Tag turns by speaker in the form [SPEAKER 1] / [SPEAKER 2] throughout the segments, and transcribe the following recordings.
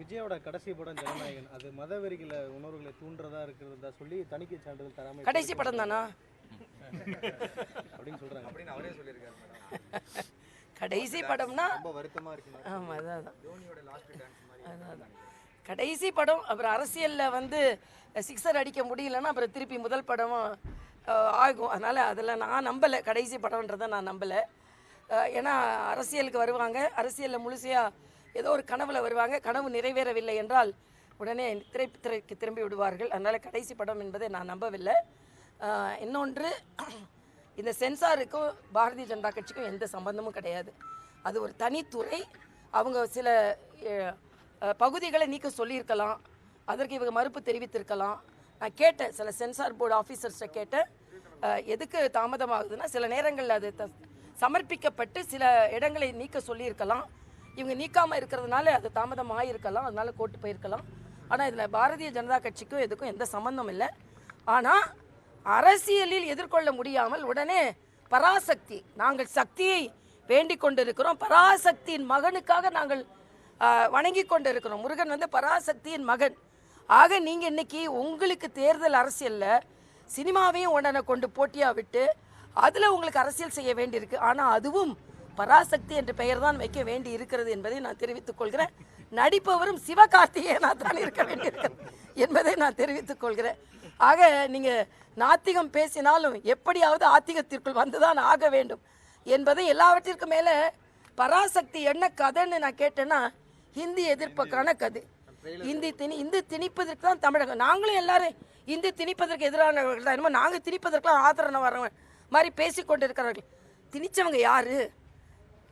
[SPEAKER 1] விஜயோட கடைசி படம் ஜனநாயகன் அது மதவெறிகளை உணர்வுகளை தூண்டுறதா இருக்கிறதா சொல்லி தணிக்கை சான்றிதழ் தராம
[SPEAKER 2] கடைசி படம் தானா
[SPEAKER 1] அப்படின்னு சொல்றாங்க.
[SPEAKER 3] அப்படின்னு அவரே சொல்லியிருக்காரு மேடம்.
[SPEAKER 2] கடைசி படம்னா
[SPEAKER 3] ரொம்ப வருத்தமா இருக்கு.
[SPEAKER 2] ஆமாம் அதான்
[SPEAKER 3] தோனியோட லாஸ்ட் டான்ஸ் மாதிரி.
[SPEAKER 2] அதான் கடைசி படம். அப்புறம் அரசியலில் வந்து சிக்ஸர் அடிக்க முடியலன்னா அப்புறம் திருப்பி முதல் படமும் ஆகும். அதனால் அதில் நான் நம்பலை, கடைசி படம்ன்றதை நான் நம்பலை. ஏன்னா அரசியலுக்கு வருவாங்க, அரசியலில் முழுசையாக ஏதோ ஒரு கனவில் வருவாங்க, கனவு நிறைவேறவில்லை என்றால் உடனே திரைக்கு திரும்பி விடுவார்கள். அதனால் கடைசி படம் என்பதை நான் நம்பவில்லை. இன்னொன்று, இந்த சென்சாருக்கும் பாரதிய ஜனதா கட்சிக்கும் எந்த சம்பந்தமும் கிடையாது. அது ஒரு தனித்துறை. அவங்க சில பகுதிகளை நீக்க சொல்லியிருக்கலாம், அதற்கு இவங்க மறுப்பு தெரிவித்திருக்கலாம். நான் கேட்டேன், சில சென்சார் போர்டு ஆஃபீஸர்ஸை கேட்டேன், எதுக்கு தாமதமாகுதுன்னா சில நேரங்களில் அது சமர்ப்பிக்கப்பட்டு சில இடங்களை நீக்க சொல்லியிருக்கலாம், இவங்க நீக்காமல் இருக்கிறதுனால அது தாமதமாக இருக்கலாம், அதனால கோர்ட்டு போயிருக்கலாம். ஆனால் இதில் பாரதிய ஜனதா கட்சிக்கும் எதுக்கும் எந்த சம்பந்தம் இல்லை. ஆனால் அரசியலில் எதிர்கொள்ள முடியாமல் உடனே பராசக்தி, நாங்கள் சக்தியை வேண்டிக் கொண்டிருக்கிறோம், பராசக்தியின் மகனுக்காக நாங்கள் வணங்கி கொண்டு இருக்கிறோம். முருகன் வந்து பராசக்தியின் மகன். ஆக நீங்கள் இன்னைக்கு உங்களுக்கு தேர்தல் அரசியலில் சினிமாவையும் உடனே கொண்டு போட்டியாக விட்டு அதில் உங்களுக்கு அரசியல் செய்ய வேண்டியிருக்கு. ஆனால் அதுவும் பராசக்தி என்ற பெயர் தான் வைக்க வேண்டி இருக்கிறது என்பதை நான் தெரிவித்துக் கொள்கிறேன். நடிப்பவரும் சிவகார்த்திகேயனாக தான் இருக்க வேண்டியிருக்கிறது என்பதை நான் தெரிவித்துக் கொள்கிறேன். ஆக நீங்கள் நாத்திகம் பேசினாலும் எப்படியாவது ஆத்திகத்திற்குள் வந்துதான் ஆக வேண்டும் என்பதை, எல்லாவற்றிற்கும் மேலே பராசக்தி என்ன கதைன்னு நான் கேட்டேன்னா ஹிந்தி எதிர்ப்புக்கான கதை. இந்தி திணிப்பதற்கு தான் தமிழகம். நாங்களும் எல்லாரும் இந்தி திணிப்பதற்கு எதிரானவர்கள் தான். என்னமோ நாங்கள் திணிப்பதற்கெல்லாம் ஆதரவு வரவங்க மாதிரி பேசிக்கொண்டு இருக்கிறவர்கள். திணிச்சவங்க யாரு?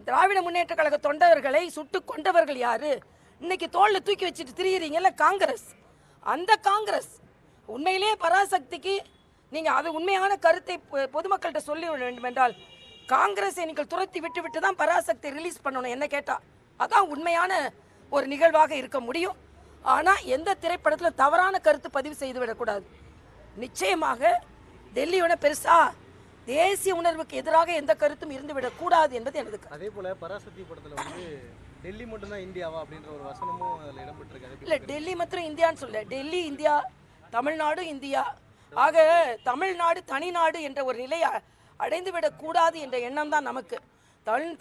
[SPEAKER 2] திராவிட முன்னேற்ற கழக தொண்டவர்களை சுட்டு கொண்டவர்கள் யாரு? இன்னைக்கு தோளில் தூக்கி வச்சுட்டு திரியிறீங்கல்ல காங்கிரஸ். அந்த காங்கிரஸ் உண்மையிலே பராசக்திக்கு நீங்கள் அது உண்மையான கருத்தை பொதுமக்கள்கிட்ட சொல்லி வேண்டும் என்றால் காங்கிரஸை நீங்கள் துரத்தி விட்டு தான் பராசக்தி ரிலீஸ் பண்ணணும். என்ன கேட்டால் அதான் உண்மையான ஒரு நிகழ்வாக இருக்க முடியும். ஆனால் எந்த திரைப்படத்தில் தவறான கருத்து பதிவு செய்து விடக்கூடாது. நிச்சயமாக டெல்லியோட பெருசா தேசிய உணர்வுக்கு எதிராக எந்த கருத்தும் இருந்துவிடக்கூடாது என்பது எனது.
[SPEAKER 1] அதே போல பராசக்தி படத்தில் வந்து டெல்லி மட்டும்தான் இந்தியாவா அப்படின்ற ஒரு வசனமும் அதில் இடம்பெற்றிருக்காரு.
[SPEAKER 2] இல்லை, டெல்லி மாத்திரம் இந்தியான்னு சொல்ல, டெல்லி இந்தியா, தமிழ்நாடு இந்தியா. ஆக தமிழ்நாடு தனிநாடு என்ற ஒரு நிலையை அடைந்து விடக்கூடாது என்ற எண்ணம் தான் நமக்கு.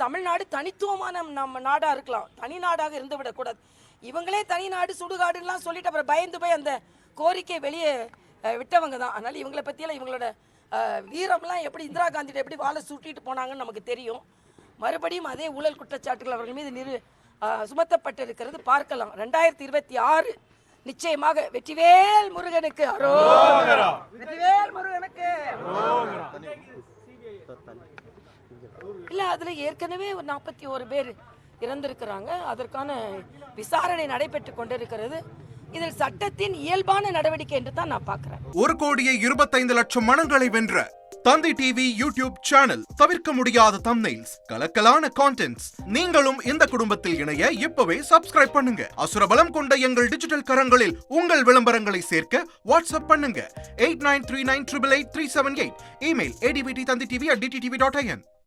[SPEAKER 2] தமிழ்நாடு தனித்துவமான நம்ம நாடாக இருக்கலாம், தனி நாடாக இருந்து விடக்கூடாது. இவங்களே தனிநாடு சுடுகாடுலாம் சொல்லிட்டு அப்புறம் பயந்து போய் அந்த கோரிக்கை வெளியே விட்டவங்க தான். அதனால் இவங்களை பற்றியெல்லாம் இவங்களோட வீரம்லாம் எப்படி இந்திரா காந்திகிட்ட எப்படி வாழை சுட்டிட்டு போனாங்கன்னு நமக்கு தெரியும். மறுபடியும் அதே ஊழல் குற்றச்சாட்டுகள் அவர்கள் மீது சுமத்தப்பட்டிருக்கிறது பார்க்கலாம். 2026 நிச்சயமாக வெற்றிவேல் முருகனுக்கு அரோகரா, வெற்றிவேல் முருகனுக்கு இல்ல. அதுல ஏற்கனவே ஒரு 41 பேர் இறந்திருக்கிறாங்க. அதற்கான விசாரணை நடைபெற்று கொண்டிருக்கிறது. இதில் சட்டத்தின் இயல்பான நடவடிக்கை என்று தான் நான் பார்க்கிறேன்.
[SPEAKER 4] 1,25,00,000 மனங்களை வென்ற தந்தி டிவி யூடியூப் சேனல். தவிர்க்க முடியாத தம்ப்நெயில்ஸ், கலக்கலான கான்டென்ட்ஸ். நீங்களும் இந்த குடும்பத்தில் இணைய இப்பவே சப்ஸ்கிரைப் பண்ணுங்க. அசுரபலம் கொண்ட எங்கள் டிஜிட்டல் கரங்களில் உங்கள் விளம்பரங்களை சேர்க்க வாட்ஸ்அப் பண்ணுங்க. 8939888378. Email advttv@dttv.in.